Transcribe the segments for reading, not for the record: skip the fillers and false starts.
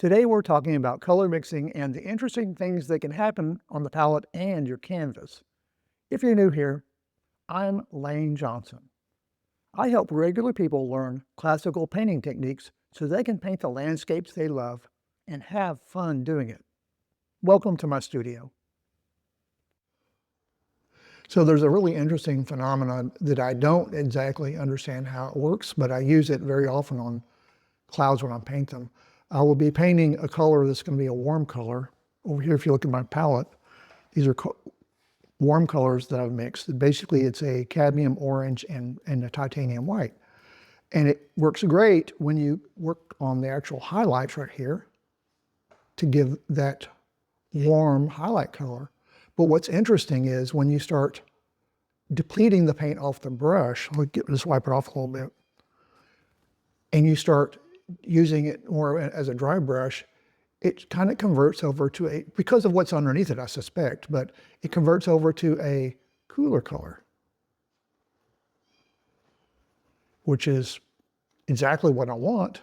Today we're talking about color mixing and the interesting things that can happen on the palette and your canvas. If you're new here, I'm Layne Johnson. I help regular people learn classical painting techniques so they can paint the landscapes they love and have fun doing it. Welcome to my studio. So there's a really interesting phenomenon that I don't exactly understand how it works, but I use it very often on clouds when I paint them. I will be painting a color that's going to be a warm color. Over here, if you look at my palette, these are warm colors that I've mixed. Basically, it's a cadmium orange and a titanium white. And it works great when you work on the actual highlights right here to give that warm highlight color. But what's interesting is when you start depleting the paint off the brush, let's wipe it off a little bit, and you start using it more as a dry brush, it kind of converts over to a, because of what's underneath it, I suspect, but it converts over to a cooler color, which is exactly what I want.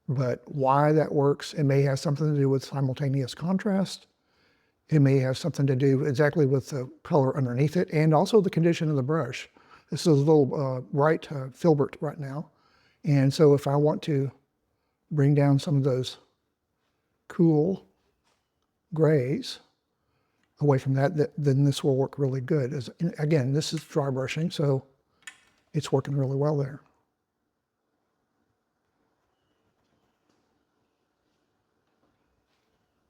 But why that works, it may have something to do with simultaneous contrast. It may have something to do exactly with the color underneath it and also the condition of the brush. This is a little bright filbert right now. And so if I want to bring down some of those cool grays away from that, then this will work really good. Again, this is dry brushing, so it's working really well there.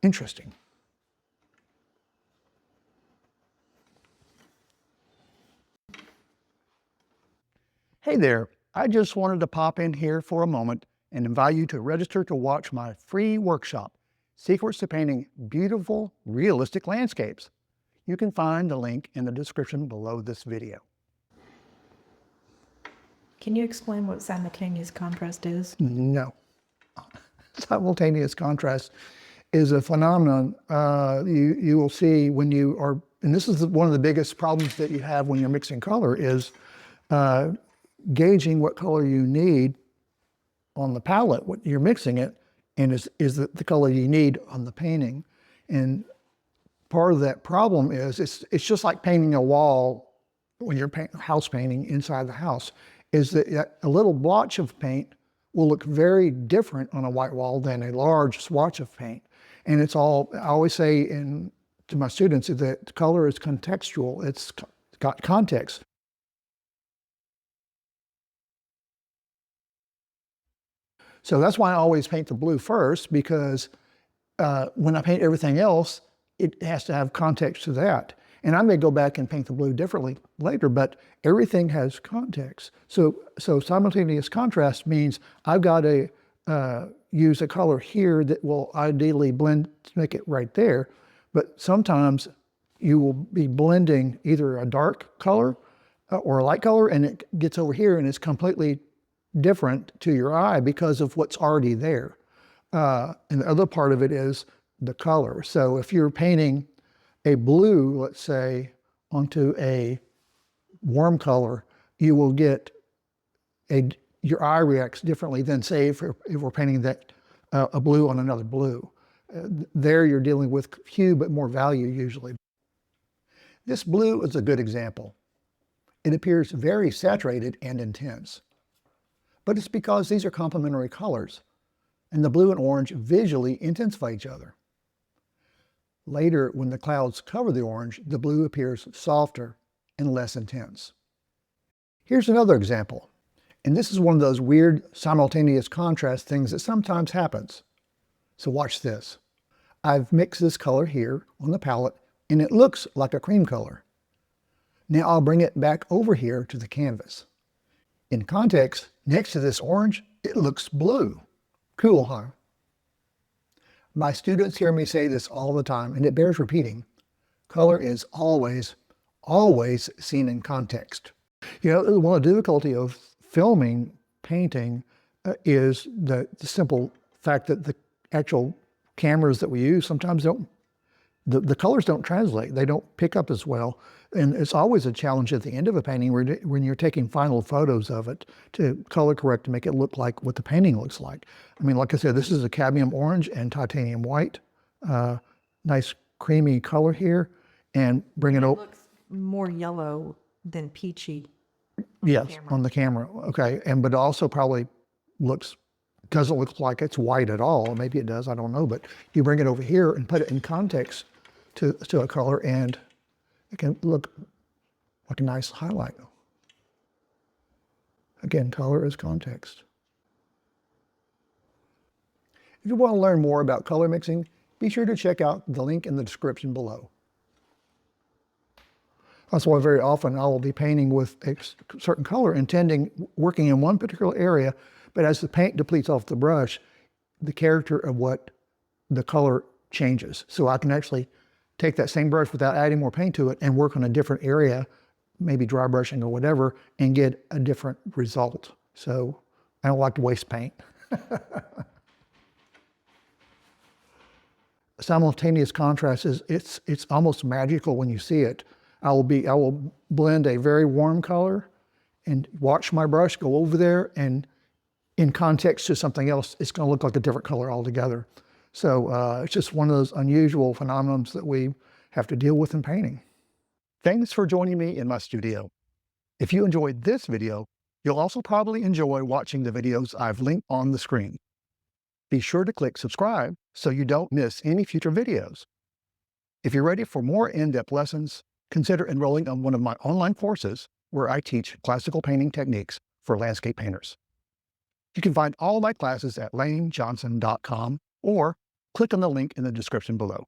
Interesting. Hey there, I just wanted to pop in here for a moment and invite you to register to watch my free workshop, Secrets to Painting Beautiful, Realistic Landscapes. You can find the link in the description below this video. Can you explain what simultaneous contrast is? No. Simultaneous contrast is a phenomenon you will see when you are, and this is one of the biggest problems that you have when you're mixing color is gauging what color you need on the palette, what you're mixing it, and is the color you need on the painting. And part of that problem is it's just like painting a wall when you're house painting inside the house, is that a little blotch of paint will look very different on a white wall than a large swatch of paint. And it's all, I always say to my students that color is contextual, it's got context. So that's why I always paint the blue first, because when I paint everything else, it has to have context to that. And I may go back and paint the blue differently later, but everything has context. So simultaneous contrast means I've got to use a color here that will ideally blend to make it right there. But sometimes you will be blending either a dark color or a light color, and it gets over here and it's completely different to your eye because of what's already there. And the other part of it is the color. So if you're painting a blue, let's say, onto a warm color, you will get your eye reacts differently than, say, if we're painting that a blue on another blue. There you're dealing with hue, but more value usually. This blue is a good example. It appears very saturated and intense. But it's because these are complementary colors, and the blue and orange visually intensify each other. Later, when the clouds cover the orange, the blue appears softer and less intense. Here's another example, and this is one of those weird simultaneous contrast things that sometimes happens. So watch this. I've mixed this color here on the palette, and it looks like a cream color. Now I'll bring it back over here to the canvas. In context, next to this orange, it looks blue. Cool, huh? My students hear me say this all the time, and it bears repeating. Color is always, always seen in context. You know, one of the difficulty of filming painting is the simple fact that the actual cameras that we use sometimes the colors don't translate. They don't pick up as well. And it's always a challenge at the end of a painting when you're taking final photos of it to color correct to make it look like what the painting looks like. I mean, like I said, this is a cadmium orange and titanium white. Nice creamy color here. And bring it over. looks more yellow than peachy. Yes, on the camera. Okay. And but also probably doesn't look like it's white at all. Maybe it does, I don't know. But you bring it over here and put it in context to a color, and it can look like a nice highlight. Again, color is context. If you want to learn more about color mixing, be sure to check out the link in the description below. That's why very often I will be painting with a certain color, working in one particular area, but as the paint depletes off the brush, the character of what the color changes. So I can actually take that same brush without adding more paint to it and work on a different area, maybe dry brushing or whatever, and get a different result. So I don't like to waste paint. Simultaneous contrast it's almost magical when you see it. I will blend a very warm color and watch my brush go over there, and in context to something else, it's going to look like a different color altogether. So it's just one of those unusual phenomenons that we have to deal with in painting. Thanks for joining me in my studio. If you enjoyed this video, you'll also probably enjoy watching the videos I've linked on the screen. Be sure to click subscribe so you don't miss any future videos. If you're ready for more in-depth lessons, consider enrolling on one of my online courses where I teach classical painting techniques for landscape painters. You can find all my classes at laynejohnson.com or click on the link in the description below.